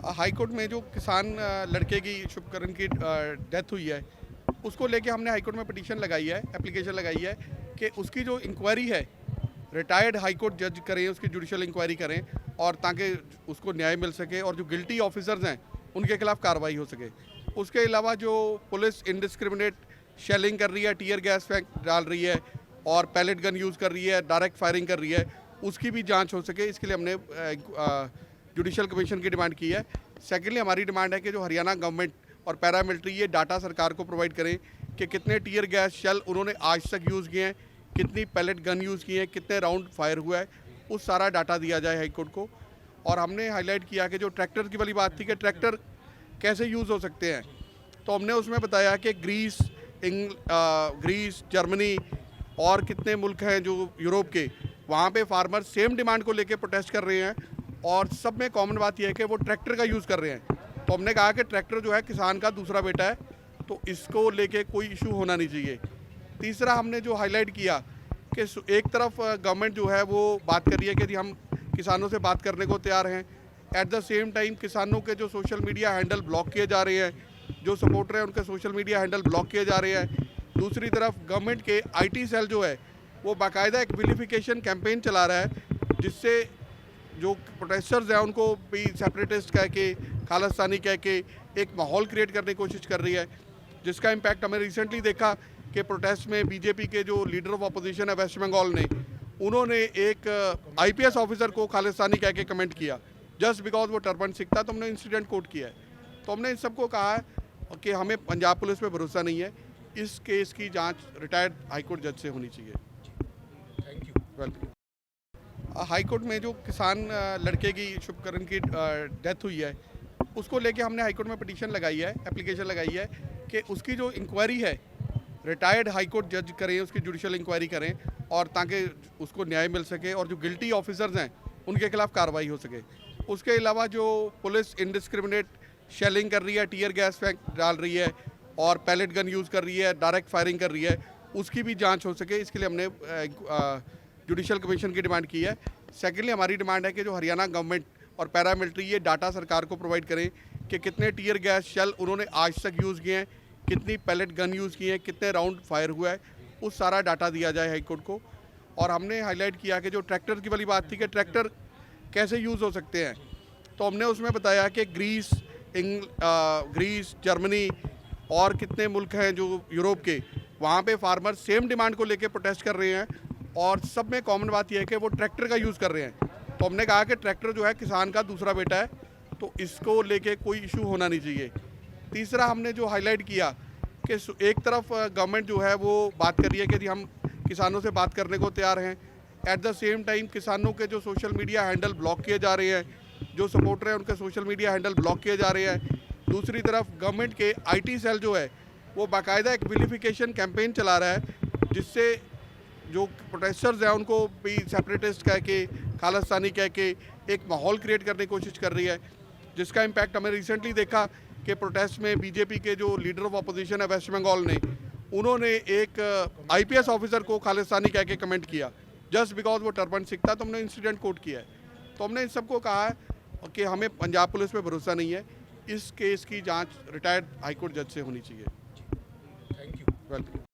High court में जो किसान लड़के की शुभकरण की डेथ हुई है, उसको लेके हमने हाई कोर्ट में पिटीशन लगाई है, एप्लीकेशन लगाई है कि उसकी जो इंक्वायरी है रिटायर्ड हाई कोर्ट जज करें, उसकी जुडिशल इंक्वायरी करें और ताकि उसको न्याय मिल सके और जो गिल्टी ऑफिसर्स हैं उनके खिलाफ कार्रवाई हो सके। उसके अलावा जो पुलिस इंडिस्क्रिमिनेट शेलिंग कर रही है, टीयर गैस फेंक डाल रही है और पैलेट गन यूज़ कर रही है, डायरेक्ट फायरिंग कर रही है, उसकी भी जांच हो सके, इसके लिए हमने जुडिशल कमीशन की डिमांड की है। सेकेंडली हमारी डिमांड है कि जो हरियाणा गवर्नमेंट और पैरामिलिट्री ये डाटा सरकार को प्रोवाइड करें कि कितने टीयर गैस शेल उन्होंने आज तक यूज़ किए हैं, कितनी पैलेट गन यूज़ की है, कितने राउंड फायर हुआ है, उस सारा डाटा दिया जाए हाईकोर्ट को। और हमने हाईलाइट किया कि जो ट्रैक्टर की वाली बात थी कि ट्रैक्टर कैसे यूज़ हो सकते हैं, तो हमने उसमें बताया कि ग्रीस, जर्मनी और कितने मुल्क हैं जो यूरोप के, वहाँ पे फार्मर सेम डिमांड को लेके प्रोटेस्ट कर रहे हैं और सब में कॉमन बात यह है कि वो ट्रैक्टर का यूज़ कर रहे हैं। तो हमने कहा कि ट्रैक्टर जो है किसान का दूसरा बेटा है, तो इसको लेके कोई इशू होना नहीं चाहिए। तीसरा हमने जो हाईलाइट किया कि एक तरफ गवर्नमेंट जो है वो बात कर रही है कि हम किसानों से बात करने को तैयार हैं, एट द सेम टाइम किसानों के जो सोशल मीडिया हैंडल ब्लॉक किए जा रहे हैं, जो सपोर्टर हैं उनके सोशल मीडिया हैंडल ब्लॉक किए जा रहे हैं। दूसरी तरफ गवर्नमेंट के आईटी सेल जो है वो बाकायदा एक विलिफिकेशन कैंपेन चला रहा है, जिससे जो प्रोटेस्टर्स हैं उनको भी सेपरेटिस्ट कह के, खालिस्तानी कह के एक माहौल क्रिएट करने की कोशिश कर रही है, जिसका इम्पैक्ट हमें रिसेंटली देखा कि प्रोटेस्ट में बीजेपी के जो लीडर ऑफ अपोजिशन है वेस्ट बंगाल ने, उन्होंने एक आईपीएस ऑफिसर को खालिस्तानी कह के कमेंट किया जस्ट बिकॉज वो टर्बन सिख था। तो हमने इंसिडेंट कोट किया है। तो हमने इन सबको कहा है कि हमें पंजाब पुलिस पे भरोसा नहीं है, इस केस की जांच रिटायर्ड हाईकोर्ट जज से होनी चाहिए। Thank you. Welcome. High court में जो किसान लड़के की शुभकरण की डेथ हुई है, उसको लेके हमने हाई कोर्ट में पिटीशन लगाई है, एप्लीकेशन लगाई है कि उसकी जो इंक्वायरी है रिटायर्ड हाई कोर्ट जज करें, उसकी जुडिशल इंक्वायरी करें और ताकि उसको न्याय मिल सके और जो गिल्टी ऑफिसर्स हैं उनके खिलाफ कार्रवाई हो सके। उसके अलावा जो पुलिस इंडिस्क्रिमिनेट शेलिंग कर रही है, टीयर गैस फेंक डाल रही है और पैलेट गन यूज़ कर रही है, डायरेक्ट फायरिंग कर रही है, उसकी भी जांच हो सके, इसके लिए हमने जुडिशल कमीशन की डिमांड की है। सेकेंडली हमारी डिमांड है कि जो हरियाणा गवर्नमेंट और पैरामिलिट्री ये डाटा सरकार को प्रोवाइड करें कि कितने टीयर गैस शेल उन्होंने आज तक यूज़ किए हैं, कितनी पैलेट गन यूज़ की है, कितने राउंड फायर हुआ है, उस सारा डाटा दिया जाए हाईकोर्ट को। और हमने हाईलाइट किया कि जो ट्रैक्टर की वाली बात थी कि ट्रैक्टर कैसे यूज़ हो सकते हैं, तो हमने उसमें बताया कि ग्रीस, जर्मनी और कितने मुल्क हैं जो यूरोप के, वहाँ पे फार्मर सेम डिमांड को लेके प्रोटेस्ट कर रहे हैं और सब में कॉमन बात यह है कि वो ट्रैक्टर का यूज़ कर रहे हैं। तो हमने कहा कि ट्रैक्टर जो है किसान का दूसरा बेटा है, तो इसको लेके कोई इशू होना नहीं चाहिए। तीसरा हमने जो हाईलाइट किया कि एक तरफ गवर्नमेंट जो है वो बात कर रही है कि हम किसानों से बात करने को तैयार हैं, एट द सेम टाइम किसानों के जो सोशल मीडिया हैंडल ब्लॉक किए जा रहे हैं, जो सपोर्टर हैं उनके सोशल मीडिया हैंडल ब्लॉक किए जा रहे हैं। दूसरी तरफ गवर्नमेंट के आईटी सेल जो है वो बाकायदा एक विलिफिकेशन कैंपेन चला रहा है, जिससे जो प्रोटेस्टर्स हैं उनको भी सेपरेटिस्ट कह के, खालिस्तानी कह के एक माहौल क्रिएट करने की कोशिश कर रही है, जिसका इम्पैक्ट हमें रिसेंटली देखा कि प्रोटेस्ट में बीजेपी के जो लीडर ऑफ अपोजिशन है वेस्ट बंगाल ने, उन्होंने एक आईपीएस ऑफिसर को खालिस्तानी कह के कमेंट किया जस्ट बिकॉज वो टर्बन सिख था। तो हमने इंसिडेंट कोट किया है। तो हमने इन सबको कहा है कि हमें पंजाब पुलिस पे भरोसा नहीं है, इस केस की जांच रिटायर्ड हाईकोर्ट जज से होनी चाहिए। Thank you. वेलकम।